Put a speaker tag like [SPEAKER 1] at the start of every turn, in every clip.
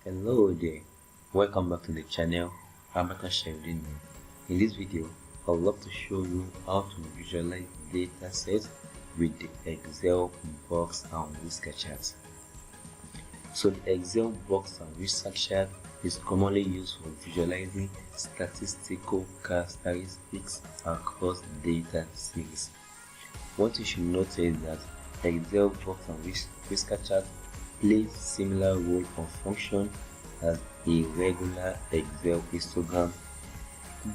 [SPEAKER 1] Hello there, welcome back to the channel Abatan Sheriffdeen. In this video, I would love to show you how to visualize data sets with the Excel box and whisker chart. So the Excel box and whisker chart is commonly used for visualizing statistical characteristics across data series. What you should note is that Excel box and whisker chart plays similar role or function as a regular Excel histogram,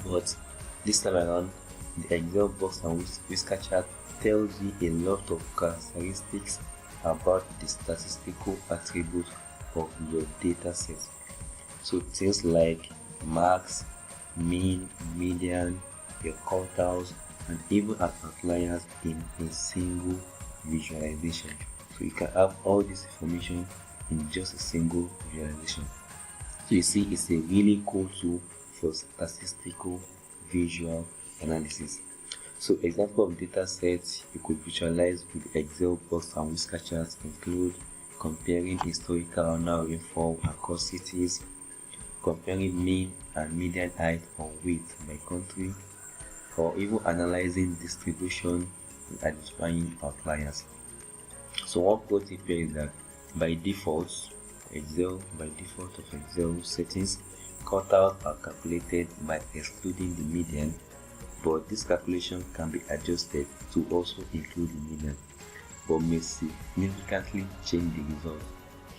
[SPEAKER 1] but this time around the Excel box and whisker chart tells you a lot of characteristics about the statistical attributes of your data set. So things like max, mean, median, your quartiles, and even outliers in a single visualization. So you can have all this information in just a single visualization. So you see, it's a really cool tool for statistical visual analysis. So example of data sets you could visualize with Excel box and whisker charts include comparing historical annual rainfall across cities, comparing mean and median height or width by country, or even analyzing distribution and identifying outliers. So one pro tip here is that by default of Excel settings, quartiles are calculated by excluding the median, but this calculation can be adjusted to also include the median, but may significantly change the result.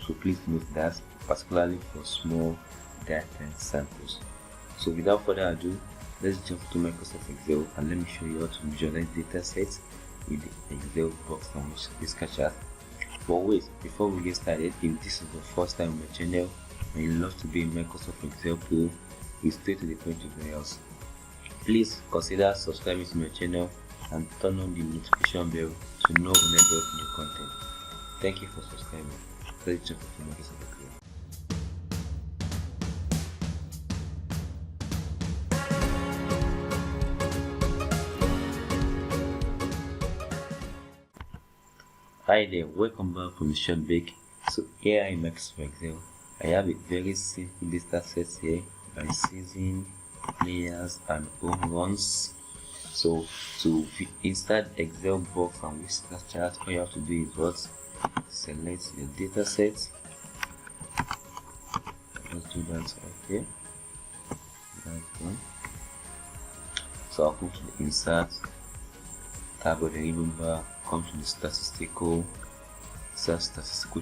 [SPEAKER 1] So please note that, particularly for small data samples. So without further ado, let's jump to Microsoft Excel and let me show you how to visualize data sets with the Excel box and whisker chart. But wait, before we get started, if this is the first time on my channel and you love to be a Microsoft Excel pro with straight to the point tutorials, please consider subscribing to my channel and turn on the notification bell to know when I drop new content. Thank you for subscribing. Let's jump into Microsoft Excel. Hi there, welcome back from the short break. So here in Microsoft Excel, I have a very simple data set here by season, players and home runs. So to insert Excel box and whisker chart, all you have to do is what? Select your data set. Let's do that right here. That's one. So I'll come to the insert tab of the ribbon bar, come to the statistical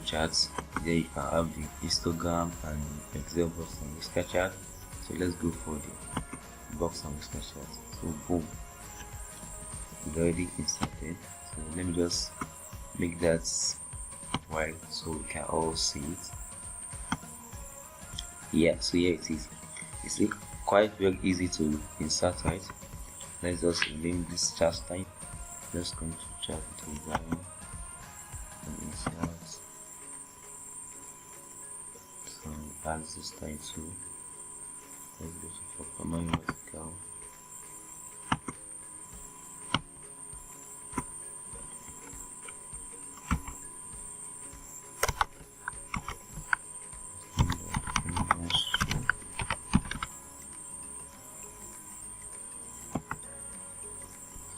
[SPEAKER 1] charts. There you can have the histogram and Excel box and whisker chart. So let's go for the box and whisker chart. So boom, it's already inserted. So let me just make that white so we can all see it. Yeah, so here it is. You see, quite very easy to insert, right? Let's just name this chart type. Let's come to chart design and insert. So add this title. Let's go to performance vertical.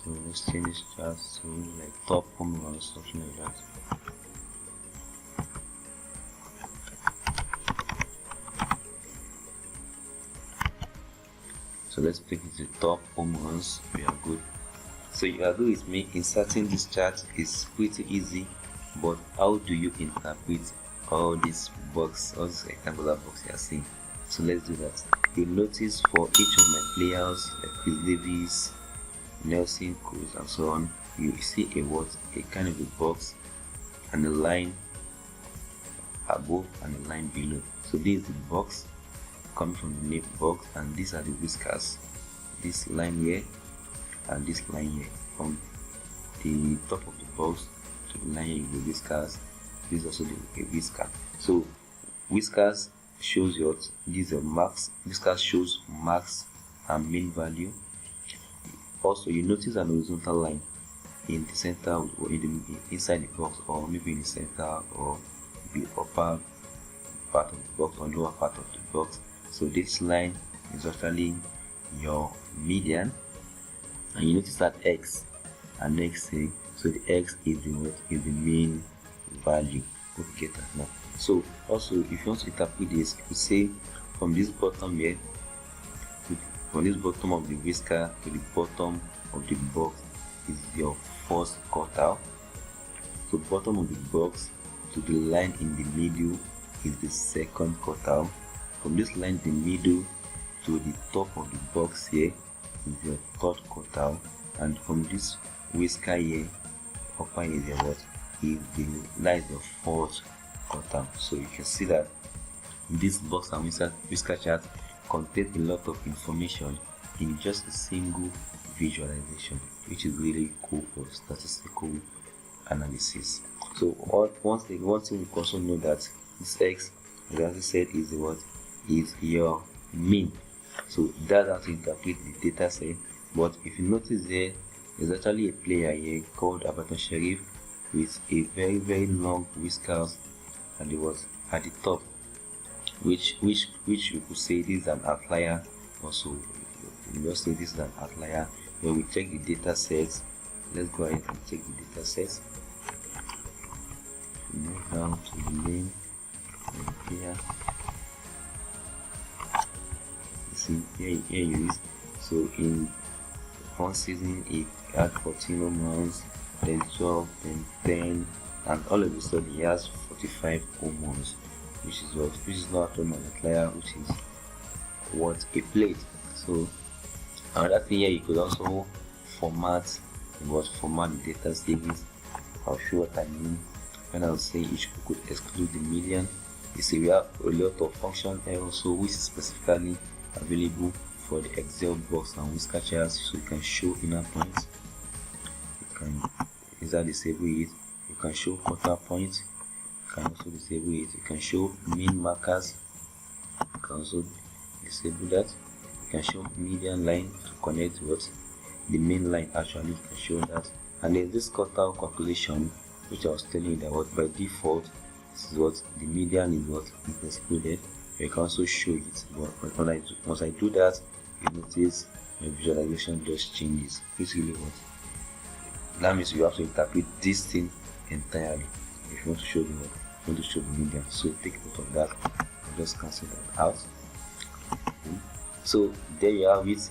[SPEAKER 1] So let's change this chart to like top home run or something like that. So let's pick it to top home runs. We are good. So you agree with me, inserting this chart is pretty easy, but how do you interpret all this box, all this rectangular box you are seeing? So let's do that. You notice for each of my players like Chris Davis, Nelson Cruz and so on, you see a kind of a box and a line above and a line below. So this is the box coming from the name box, and these are the whiskers. This line here and this line here, from the top of the box to the line here is the whiskers. This is also the whisker. So whiskers shows your these are max. Whiskers shows max and mean value. Also, you notice an horizontal line in the center or inside the box, or maybe in the center or the upper part of the box or lower part of the box. So this line is actually your median, and you notice that X and X, so the X is the what is the mean value. Okay, that now. So also, if you want to interpret this, you say from this bottom here, from this bottom of the whisker to the bottom of the box is your first quartile. So bottom of the box to the line in the middle is the second quartile. From this line in the middle to the top of the box here is your third quartile, and from this whisker here upper is your what is the line your fourth quartile. So you can see that this box and whisker chart contains a lot of information in just a single visualization, which is really cool for statistical analysis. So one thing we also know that this X, as I said, is what is your mean. So that's how to interpret the data set. But if you notice there, there's actually a player here called Abatan Sheriff with a very long whiskers at the top, which you could say this is an outlier. Also, you just say this is an outlier. When we check the data sets, let's go ahead and check the data sets. Move down to the main here. You see here you is. So in one season it had 14 months, then 12, then 10, and all of a sudden he has 45 months, which is not an outlier, which is what he played. So another thing here, you could also format the data series. I'll show what I mean when I'll say each could exclude the median. You see we have a lot of functions here also, which is specifically available for the Excel box and whisker charts. So you can show inner points, you can either disable it, you can show quarter points, you can also disable it, you can show mean markers, you can also disable that, you can show median line to connect what the main line actually, you can show that. And there's this quartile calculation, which I was telling you that what by default this is what the median is what is excluded. You can also show it, but once I do that, you notice my visualization just changes. It's really what that means. You have to interpret this thing entirely if you want to show the median. So take note of that and just cancel that out. So there you have it.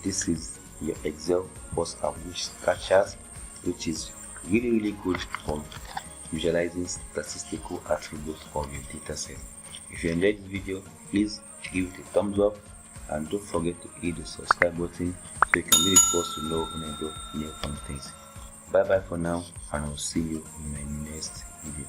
[SPEAKER 1] This is your Excel box and whisker chart, which is really good for visualizing statistical attributes of your data set. If you enjoyed this video, please give it a thumbs up and don't forget to hit the subscribe button so you can be the first to know when I drop new content. Bye bye for now, and I'll see you in my next video.